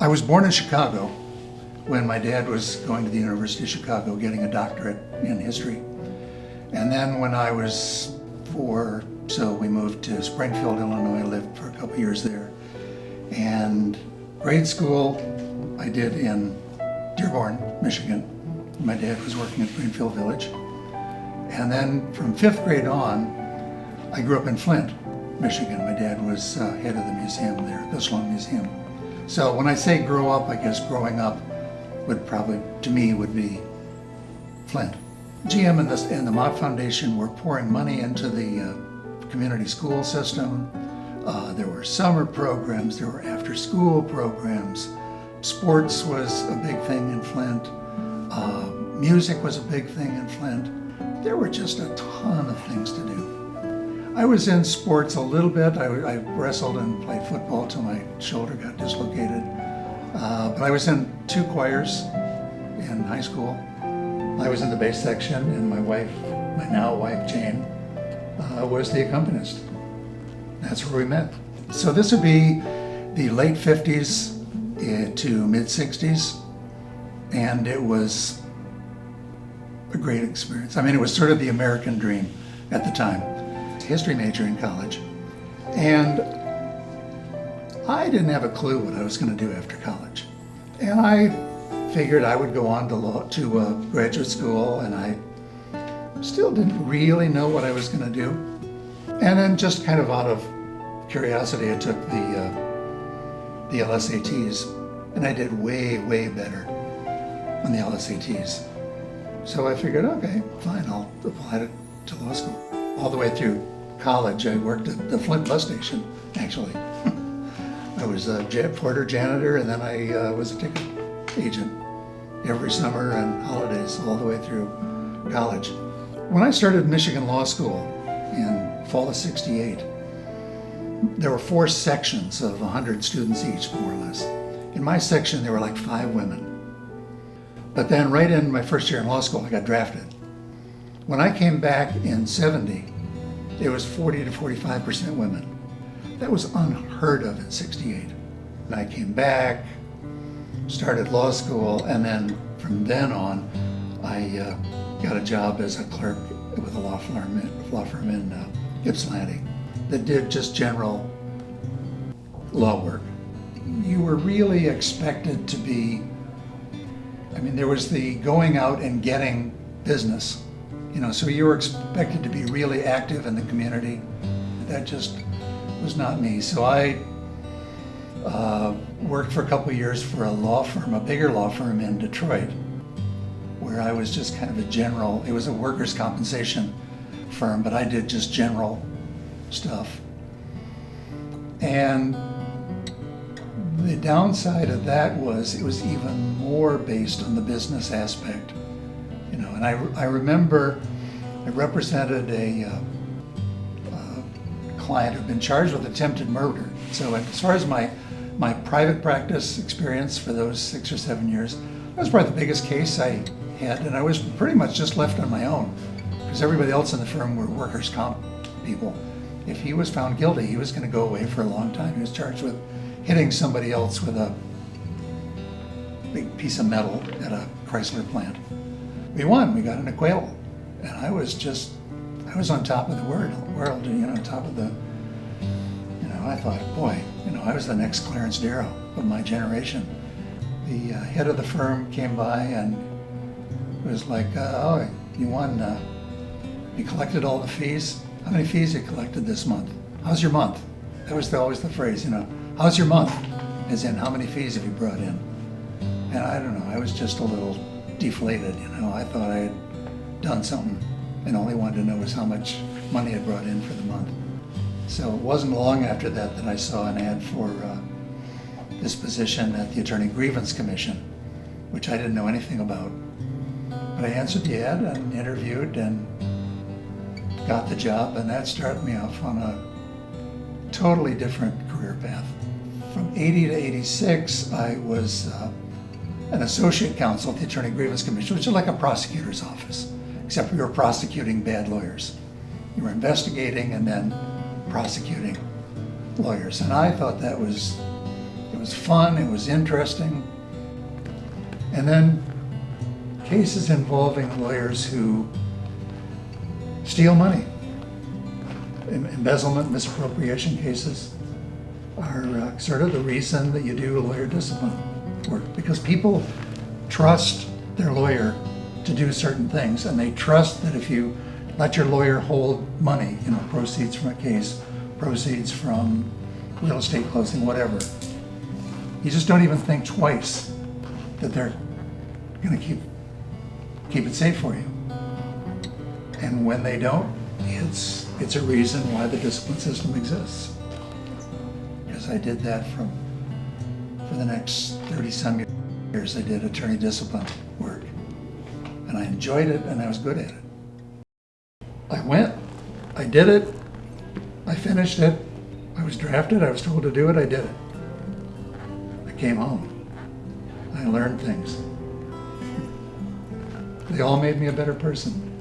I was born in Chicago when my dad was going to the University of Chicago getting a doctorate in history. And then when I was 4, so we moved to Springfield, Illinois, lived for a couple years there. And grade school I did in Dearborn, Michigan. My dad was working at Greenfield Village. And then from 5th grade on, I grew up in Flint, Michigan. My dad was head of the museum there, the Sloan Museum. So when I say grow up, I guess growing up would probably, to me, would be Flint. GM and the Mott Foundation were pouring money into the community school system. There were summer programs, there were after-school programs. Sports was a big thing in Flint. Music was a big thing in Flint. There were just a ton of things to do. I was in sports a little bit. I wrestled and played football till my shoulder got dislocated. But I was in 2 choirs in high school. I was in the bass section, and my wife, my now wife Jane, was the accompanist. That's where we met. So this would be the late 50s to mid 60s, and it was a great experience. I mean, it was sort of the American dream at the time. History major in college, and I didn't have a clue what I was going to do after college. And I figured I would go on to graduate school, and I still didn't really know what I was going to do. And then just kind of out of curiosity, I took the LSATs, and I did way, way better on the LSATs. So I figured, okay, fine, I'll apply to law school. All the way through college, I worked at the Flint bus station, actually. I was a porter janitor, and then I was a ticket agent every summer and holidays all the way through college. When I started Michigan Law School in fall of '68, there were 4 sections of 100 students each, more or less. In my section, there were like 5 women. But then right in my first year in law school, I got drafted. When I came back in '70, it was 40 to 45% women. That was unheard of in '68. And I came back, started law school, and then from then on, I got a job as a clerk with a law firm in Ypsilanti that did just general law work. You were really expected to be, I mean, there was the going out and getting business. So you were expected to be really active in the community. That just was not me. So I worked for a couple of years for a law firm, a bigger law firm in Detroit, where I was just kind of a general, it was a workers' compensation firm, but I did just general stuff. And the downside of that was it was even more based on the business aspect. And I remember I represented a client who'd been charged with attempted murder. So as far as my private practice experience for those 6 or 7 years, that was probably the biggest case I had, and I was pretty much just left on my own because everybody else in the firm were workers' comp people. If he was found guilty, he was going to go away for a long time. He was charged with hitting somebody else with a big piece of metal at a Chrysler plant. We won, we got an acquittal, and I was on top of the world, top of the, I thought, boy, I was the next Clarence Darrow of my generation. The head of the firm came by and was like, oh, you won, you collected all the fees? How many fees you collected this month? How's your month? That was always the phrase, how's your month? As in, how many fees have you brought in? And I don't know, I was just a little deflated, I thought I had done something and all he wanted to know was how much money I brought in for the month. So it wasn't long after that I saw an ad for this position at the Attorney Grievance Commission, which I didn't know anything about. But I answered the ad and interviewed and got the job, and that started me off on a totally different career path. From '80 to '86, I was an associate counsel at the Attorney Grievance Commission, which is like a prosecutor's office, except we were prosecuting bad lawyers. You were investigating and then prosecuting lawyers. And I thought it was was fun, it was interesting. And then cases involving lawyers who steal money. Embezzlement, misappropriation cases are sort of the reason that you do lawyer discipline work, because people trust their lawyer to do certain things, and they trust that if you let your lawyer hold money, proceeds from a case, proceeds from real estate closing, whatever, you just don't even think twice that they're going to keep it safe for you. And when they don't, it's a reason why the discipline system exists. Because I did that for the next 30-some years. I did attorney discipline work, and I enjoyed it, and I was good at it. I went, I did it, I finished it, I was drafted, I was told to do it, I did it. I came home. I learned things. They all made me a better person.